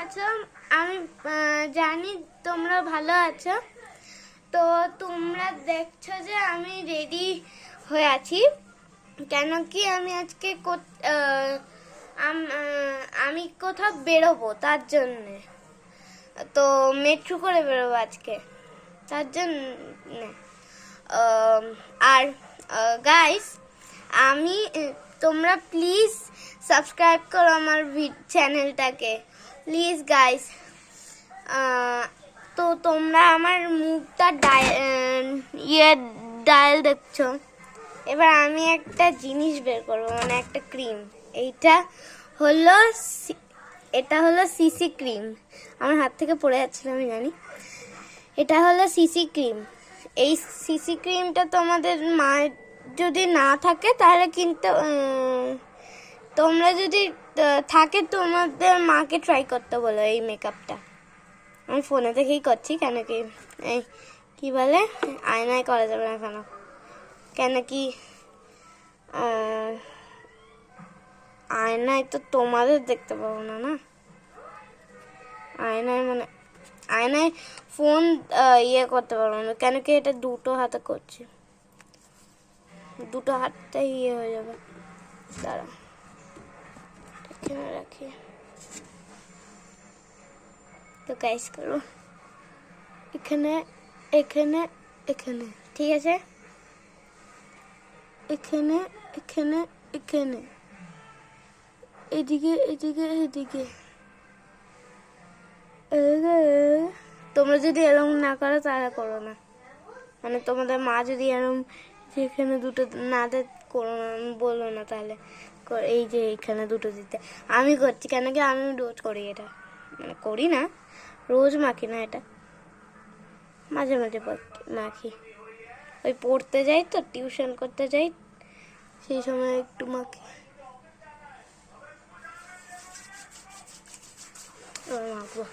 আছো? আমি জানি তোমরা ভালো আছো। তো তোমরা দেখছো যে আমি রেডি হয়ে আছি, কেন কি আমি আজকে আমি কোথাও বেরোবো, তার জন্যে। তো মেট্রো করে বেরোবো আজকে, তার জন্য। আর গাইস, তোমরা প্লিজ সাবস্ক্রাইব করো আমার চ্যানেলটাকে, প্লিজ গাইস। তো তোমরা আমার মুখটা ডায়াল দেখছো। এবার আমি একটা জিনিস বের করবো, মানে একটা ক্রিম। এটা হলো সিসি ক্রিম। আমার হাত থেকে পড়ে যাচ্ছিল, আমি জানি। এটা হলো সিসি ক্রিম। এই সিসি ক্রিমটা তোমাদের মায়ের যদি না থাকে তাহলে কিন্তু তোমরা যদি থাকে তোমাদের মাকে ট্রাই করতে বলো এই মেকআপটা। আমি ফোনে থেকেই করছি, কেন কি এই কি বলে আয়নায় করা যাবে না, কেন কি আয়নায় তো তোমাদের দেখতে পাবো না। আয়নায় ফোন ইয়ে করতে পারবো না, কেন কি এটা দুটো হাতে করছি, দুটো হাতটাই ইয়ে হয়ে যাবে। দাঁড়া, এখানে রাখি। তো গাইস করো এখানে এখানে এখানে, ঠিক আছে? এখানে এখানে এখানে, এদিকে এদিকে এদিকে। তোমরা যদি এরকম না করো তাহলে করো না, মানে তোমাদের মা যদি এরকম যেখানে দুটো না করো না, বলো না তাহলে। এই যে এখানে দুটো দিতে আমি করছি, কেন কি আমি রোজ করি এটা, মানে করি না, রোজ মাখি না এটা, মাঝে মাঝে মাখি। ওই পড়তে যাই তো, টিউশন করতে যাই, সেই সময় একটু মাখি। মাখবো,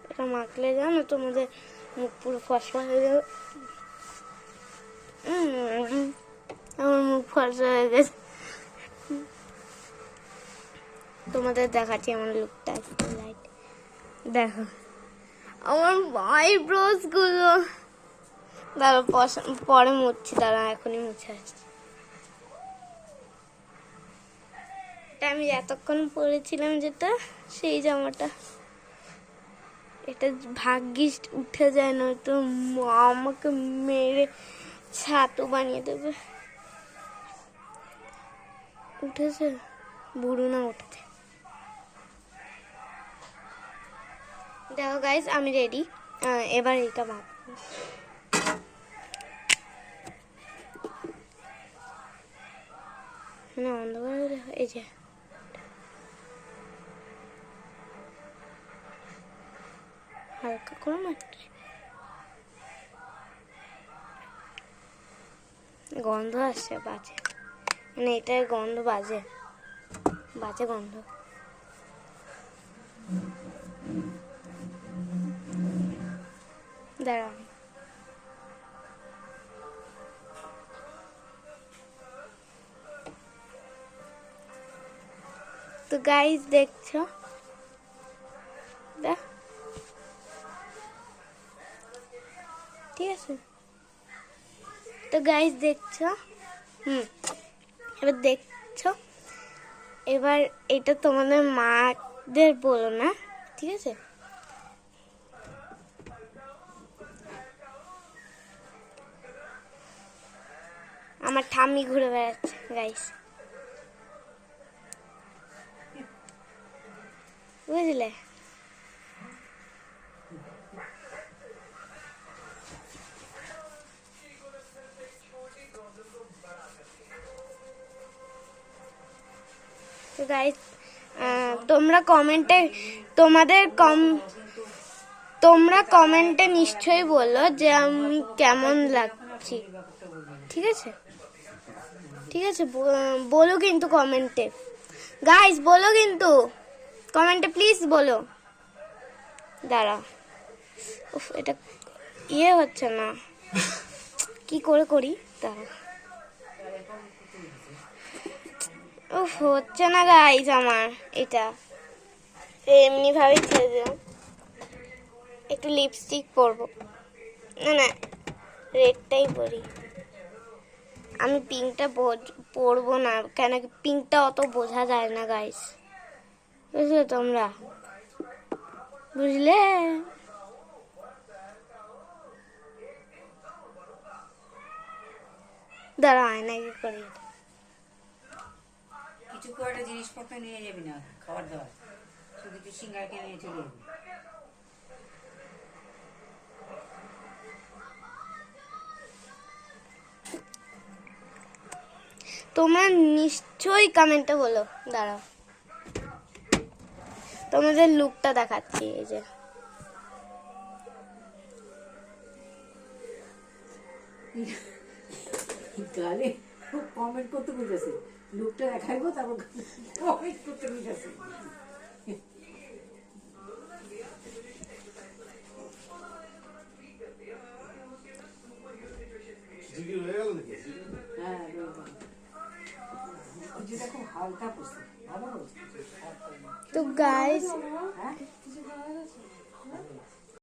এটা মাখলে জানো তোমাদের মুখ পুরো ফসফা হয়ে যাবে। আমার মুখ ফসফা হয়ে গেছে। তোমাদের দেখাচ্ছি আমার লুকটা, লাইট দেখো আমার আইব্রোস গুলো। দাঁড়া পরে মুছছি, দাঁড়া এখনই মুছে আসছি। এটা আমি এতক্ষণ পরেছিলাম যেটা, সেই জামাটা, এটা ভাগ্যিস উঠে যায়, না তো মা আমাকে মেরে ছাতু বানিয়ে দেবে। উঠেছে, বুড়ো না উঠেছে। দেখো গাইস, আমি রেডি। এবার এটা মাখবো। না অন্ধকার, দেখো এই যে হালকা করে মাখছি। গন্ধ আসছে বাজে, মানে এটার গন্ধ বাজে গন্ধ। দাঁড়াও, তো গাইস দেখছো, ঠিক আছে? তো গাইস দেখছো, এবার দেখছো, এবার এটা তোমাদের মাদের বলো না, ঠিক আছে? আমার ঠাম্মি ঘুরে বেড়াচ্ছে গাইস, বুঝলে? তো গাইস, তোমরা কমেন্টে নিশ্চয়ই বলো যে আমি কেমন লাগছি, ঠিক আছে? ঠিক আছে, বলো কিন্তু কমেন্টে গাইস, বলো কিন্তু কমেন্টে, প্লিজ বলো। দাঁড়া, উফ, এটা ইয়ে হচ্ছে না, কি করে করি, দাঁড়া। উফ, হচ্ছে না গাইজ আমার এটা, এমনি ভাবেই ছেড়ে দিলাম। একটু লিপস্টিক পরবো, না না রেডটাই পরি। আমি পিঙ্কটা পরবো না, কেন কি পিঙ্কটা অত বোঝা যায় না গাইস, বুঝলে তোমরা, বুঝলে? দাঁড়া আয়না কি করি। কিছু করে জিনিসপত্র নিয়ে যাবি না, খাবার দাবার, শুধু কিছু সিঙ্গার কিনে নিয়ে চলে যাবি। তোমরা নিশ্চয়ই কমেন্টে বলো, দাঁড়াও তোমাদের লুকটা দেখাচ্ছি। এই যে গালে কমেন্ট করতে বুঝেছে, লুকটা দেখাইবো তারপর কমেন্ট করতে বুঝেছে। হ্যাঁ যেটা খুব হালকা পোস্ত, ভালো তো গাইস হ্যাঁ